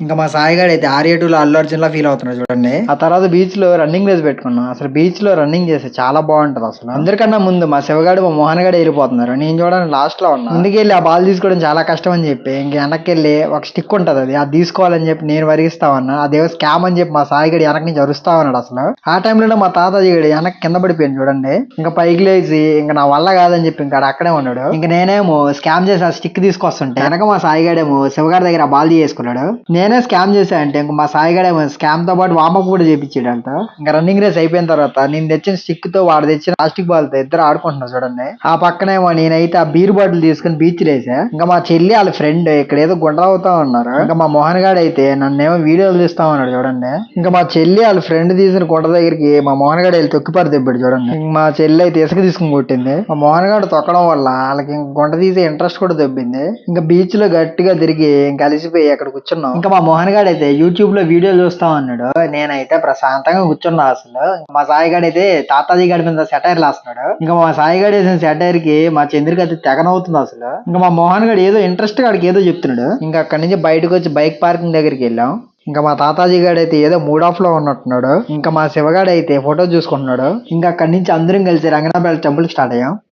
ఇంకా మా సాయిగాడు అయితే ఆర్య 2లో అల్లు అర్జున్ లా ఫీల్ అవుతున్నాడు చూడండి. ఆ తర్వాత బీచ్ లో రన్నింగ్ రేస్ పెట్టుకున్నాం. అసలు బీచ్ లో రన్నింగ్ చేస్తే చాలా బాగుంటది. అసలు అందరికన్నా ముందు మా శివగాడు మా మోహన్ గడే వెళ్ళిపోతున్నారు. నేను చూడండి లాస్ట్ లో ఉన్నా. ముందుకెళ్ళి ఆ బాల్ తీసుకోవడం చాలా కష్టం అని చెప్పి ఇంక వెనక్కి వెళ్ళి ఒక స్టిక్ ఉంటది, అది తీసుకోవాలని చెప్పి నేను వరిగిస్తా ఉన్నా. అదేవో స్కామ్ అని చెప్పి మా సాయిగడి వెనక నుంచి అరుస్తా ఉన్నాడు. అసలు ఆ టైంలోనే మా తాతాజీ గడి వెనక్కి కింద పడిపోయింది చూడండి. ఇంకా పైకి లేచి ఇంకా నా వల్ల కాదని చెప్పి ఇంకా అక్కడే ఉన్నాడు. ఇంకా నేనేమో స్కామ్ చేసి ఆ స్టిక్ తీసుకొస్తుంటే వెనక మా సాయిగాడేమో శివగాడి దగ్గర ఆ బాల్ తీసుకున్నాడు. నేనే స్కామ్ చేశా అంటే ఇంక మా సాయిగాడేమో స్కామ్ తో పాటు వామప్ కూడా చేపించాడంట. ఇంకా రన్నింగ్ రేస్ అయిపోయిన తర్వాత నేను తెచ్చిన స్టిక్ తో వాడు తెచ్చిన ప్లాస్టిక్ బాల్ తో ఇద్దరు ఆడుకుంటున్నారు చూడండి. ఆ పక్కనేమో నేనైతే ఆ బీర్ బాటిల్ తీసుకుని బీచ్ లేసా. ఇంకా మా చెల్లి వాళ్ళ ఫ్రెండ్ ఇక్కడ ఏదో గుండ్ర అవుతా ఉన్నారు. ఇంకా మా మోహన్ గాడు అయితే నన్నేమో వీడియోలు తీస్తా ఉన్నాడు చూడండి. ఇంకా మా చెల్లి వాళ్ళ ఫ్రెండ్ తీసిన గుంట దగ్గరికి మా మోహన్ గాడు వెళ్ళి తొక్కిపారు దెబ్బాడు చూడండి. ఇంక మా చెల్లి అయితే ఇసుక తీసుకుని కొట్టింది. మా మోహన్ గాడు తొక్కడం వల్ల వాళ్ళకి ఇంక గుంట తీసే ఇంట్రెస్ట్ కూడా దెబ్బింది. ఇంకా బీచ్ లో గట్టిగా తిరిగి ఇంకా అలిసిపోయి అక్కడ కూర్చున్నాం. ఇంకా మా మోహన్ గాడు అయితే యూట్యూబ్ లో వీడియోలు చూస్తా ఉన్నాడు. నేనైతే ప్రశాంతంగా కూర్చున్నా. అసలు మా సాయి గాడు అయితే తాతాజీ గాడి మీద సెటైర్ వేస్తున్నాడు. ఇంకా మా సాయి గాడు వేసిన సెటైర్ కి మా చంద్రిక అయితే తెగనవుతుంది. అసలు ఇంకా మా మోహన్ గాడు ఏదో ఇంట్రెస్ట్ గా ఆడికి ఏదో చెప్తున్నాడు. ఇంకా అక్కడి నుంచి బయటకు వచ్చి బైక్ పార్కింగ్ దగ్గరికి వెళ్ళాం. ఇంకా మా తాతాజీ గాడు అయితే ఏదో మూడ్ ఆఫ్ లో ఉన్నట్టున్నాడు. ఇంకా మా శివగాడు అయితే ఫోటో చూసుకుంటున్నాడు. ఇంకా అక్కడి నుంచి అందరం కలిసి రంగనాథ్ టెంపుల్ స్టార్ట్ అయ్యాం.